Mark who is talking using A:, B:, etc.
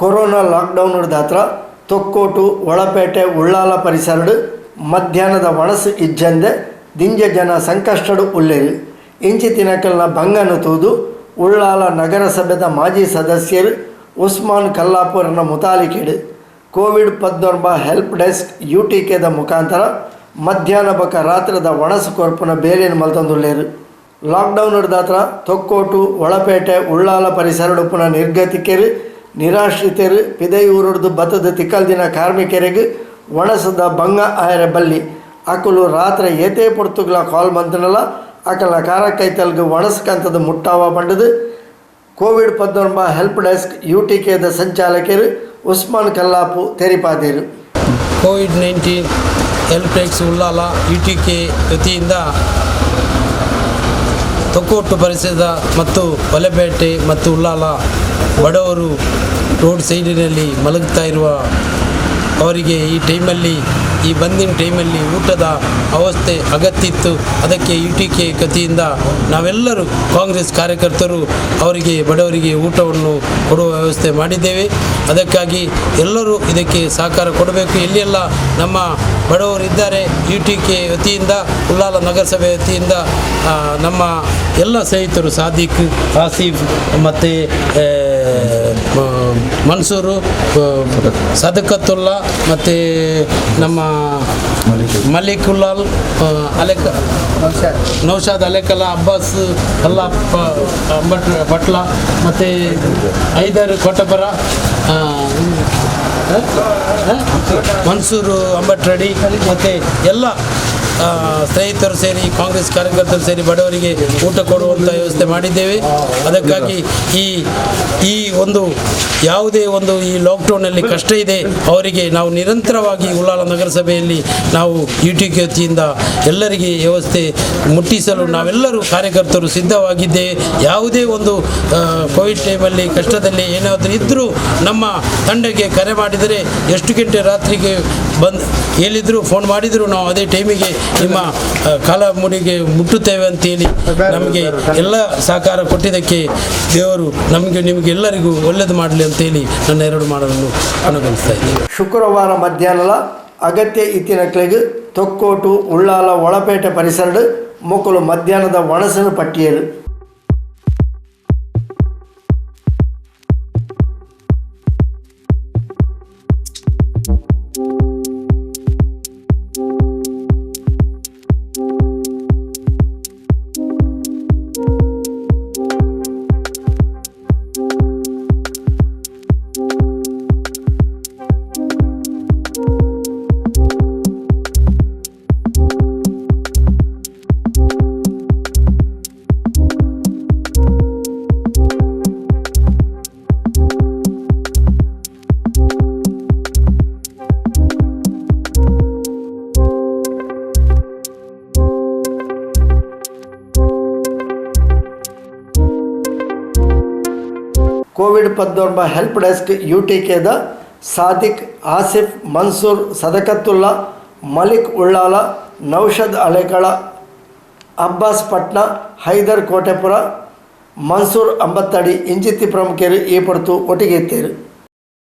A: Corona lockdown ದಾತ್ರ Thokkottu ಒಳಪೇಟೆ Ullal ಪರಿಸರಡು ಮಧ್ಯಾಹ್ನದ ವಣಸು ಇಜ್ಜಂದೆ ದಿಂಜ ಜನ ಸಂಕಷ್ಟಡು ಉಲ್ಲೇರು ಇಂಚಿ ತಿನಕಲ್ನ ಭಂಗನು ತೂದು ಉಳ್ಳಾಲ ನಗರಸಭೆದ ಮಾಜಿ ಸದಸ್ಯರು ಉಸ್ಮಾನ್ ಕಲ್ಲಾಪುರನ ಮುತಾಲಿಕೆಡು ಕೋವಿಡ್-19 ಹೆಲ್ಪ್ ಡೆಸ್ಕ್ UTKದ ಮುಖಾಂತರ ಮಧ್ಯಾಹ್ನ ಬಕ ರಾತ್ರದ ವಣಸು ಕೊರ್ಪುನ ಬೇಲಿನ ಮಲ್ತೊಂದುಲ್ಲೇರು ಲಾಕ್ಡೌನ್ ದಾತ್ರ ತೊಕ್ಕೋಟು ಒಳಪೇಟೆ ಉಳ್ಳಾಲ ಪರಿಸರಡು ಪುನಃ ನಿರ್ಗತಿಕೆರು ನಿರಾಶ್ರಿತರು ಪಿದೈಯೂರುಡ್ದು ಬತ್ತದ ತಿಕ್ಕಲ್ದಿನ ಕಾರ್ಮಿಕರಿಗೆ ವಣಸದ ಭಂಗ ಆಯರ ಬಲ್ಲಿ ಅಕಲು ರಾತ್ರಿ ಏತೇ ಪೊರ್ತುಗಳ ಕಾಲ್ ಬಂತನಲ್ಲ ಅಕಲ ಕಾರಕೈತಲ್ಗೆ ವಣಸ್ಕಂತದ ಮುಟ್ಟಾವ ಬಂಡದು ಕೋವಿಡ್-19 ಹೆಲ್ಪ್ ಡೆಸ್ಕ್ UTKದ ಸಂಚಾಲಕರು ಉಸ್ಮಾನ್ ಕಲ್ಲಾಪು ತೆರಿಪಾದರು.
B: ಕೋವಿಡ್-19 ಹೆಲ್ಪ್ ಡೆಸ್ಕ್ ಉಳ್ಳಾಲ UTK ವತಿಯಿಂದ ತೊಕ್ಕೋಟು ಪರಿಸರದ ಮತ್ತು ಹೊಲೆಪೇಟೆ ಮತ್ತು ಉಳ್ಳಾಲ ಬಡವರು ರೋಡ್ ಸೈಡಿನಲ್ಲಿ ಮಲಗ್ತಾ ಇರುವ ಅವರಿಗೆ ಈ ಟೈಮಲ್ಲಿ ಈ ಬಂದಿನ ಟೈಮಲ್ಲಿ ಊಟದ ಅವಸ್ಥೆ ಅಗತ್ಯ ಇತ್ತು. ಅದಕ್ಕೆ UTK ವತಿಯಿಂದ ನಾವೆಲ್ಲರೂ ಕಾಂಗ್ರೆಸ್ ಕಾರ್ಯಕರ್ತರು ಅವರಿಗೆ ಬಡವರಿಗೆ ಊಟವನ್ನು ಕೊಡುವ ವ್ಯವಸ್ಥೆ ಮಾಡಿದ್ದೇವೆ. ಅದಕ್ಕಾಗಿ ಎಲ್ಲರೂ ಇದಕ್ಕೆ ಸಹಕಾರ ಕೊಡಬೇಕು. ಎಲ್ಲೆಲ್ಲ ನಮ್ಮ ಬಡವರಿದ್ದಾರೆ UTK ವತಿಯಿಂದ ಉಳ್ಳಾಲ ನಗರಸಭೆ ವತಿಯಿಂದ ನಮ್ಮ ಎಲ್ಲ ಸ್ನೇಹಿತರು ಸಾದಿಕ್, ಆಸಿಫ್ ಮತ್ತು ಮನ್ಸೂರು, ಸದಕತ್ತುಲ್ಲಾ ಮತ್ತು ನಮ್ಮ ಮಲಿಕ್ ಉಲ್ಲಾಲ್, ನೌಶಾದ್ ಅಲೆಕಲ್ಲ, ಅಬ್ಬಾಸ್ ಅಲ್ಲಾ ಭಟ್ಲ ಮತ್ತು ಐದರ್ ಕೊಟ್ಟಪರ, ಮನ್ಸೂರು ಅಂಬಟ್ರಡಿ ಮತ್ತು ಎಲ್ಲ ಸ್ನೇಹಿತರು ಸೇರಿ ಕಾಂಗ್ರೆಸ್ ಕಾರ್ಯಕರ್ತರು ಸೇರಿ ಬಡವರಿಗೆ ಊಟ ಕೊಡುವಂಥ ವ್ಯವಸ್ಥೆ ಮಾಡಿದ್ದೇವೆ. ಅದಕ್ಕಾಗಿ ಈ ಒಂದು ಯಾವುದೇ ಒಂದು ಈ ಲಾಕ್ಡೌನಲ್ಲಿ ಕಷ್ಟ ಇದೆ ಅವರಿಗೆ ನಾವು ನಿರಂತರವಾಗಿ ಉಳ್ಳಾಲ ನಗರಸಭೆಯಲ್ಲಿ ನಾವು UTK ವತಿಯಿಂದ ಎಲ್ಲರಿಗೆ ವ್ಯವಸ್ಥೆ ಮುಟ್ಟಿಸಲು ನಾವೆಲ್ಲರೂ ಕಾರ್ಯಕರ್ತರು ಸಿದ್ಧವಾಗಿದ್ದೇವೆ. ಯಾವುದೇ ಒಂದು ಕೋವಿಡ್ ಟೈಮಲ್ಲಿ ಕಷ್ಟದಲ್ಲಿ ಏನಾದರೂ ಇದ್ದರೂ ನಮ್ಮ ತಂಡಕ್ಕೆ ಕರೆ ಮಾಡಿದರೆ ಎಷ್ಟು ಗಂಟೆ ರಾತ್ರಿಗೆ ಬಂದು ಹೇಳಿದ್ರು ಫೋನ್ ಮಾಡಿದರೂ ನಾವು ಅದೇ ಟೈಮಿಗೆ ನಿಮ್ಮ ಕಾಲ ಮುಡಿಗೆ ಮುಟ್ಟುತ್ತೇವೆ ಅಂತೇಳಿ ನಮಗೆ ಎಲ್ಲ ಸಹಕಾರ ಕೊಟ್ಟಿದ್ದಕ್ಕೆ ದೇವರು ನಿಮಗೆ ಎಲ್ಲರಿಗೂ ಒಳ್ಳೆಯದು ಮಾಡಲಿ ಅಂತೇಳಿ ನನ್ನ ಎರಡು ಮಾತನ್ನು ಅನುಗಮಿಸ್ತಾ ಇದ್ದೀನಿ.
A: ಶುಕ್ರವಾರ ಮಧ್ಯಾಹ್ನ ಅಗತ್ಯ ಇತ್ತಿನಕ್ಲೆಗೆ ತೊಕ್ಕೋಟು ಉಳ್ಳಾಲ ಒಳಪೇಟೆ ಪರಿಸರಡು ಮೊಕ್ಕಲು ಮಧ್ಯಾಹ್ನದ ವಣಸನ ಪಟ್ಟಿಯರು ಕೋವಿಡ್-19 ಹೆಲ್ಪ್ ಡೆಸ್ಕ್ UTKದ ಸಾದಿಕ್, ಆಸಿಫ್, ಮನ್ಸೂರ್, ಸದಕತ್ತುಲ್ಲಾ, ಮಲಿಕ್ ಉಳ್ಳಾಲ, ನೌಷದ್ ಅಲೆಕಳ, ಅಬ್ಬಾಸ್ ಪಟ್ನ, ಹೈದರ್ ಕೋಟೆಪುರ, ಮನ್ಸೂರ್ ಅಂಬತ್ತಡಿ ಇಂಚಿತ್ತಿ ಪ್ರಮುಖರು ಈ ಪೊರ್ತು ಒಟ್ಟಿಗೆ ಇತ್ತೇರು.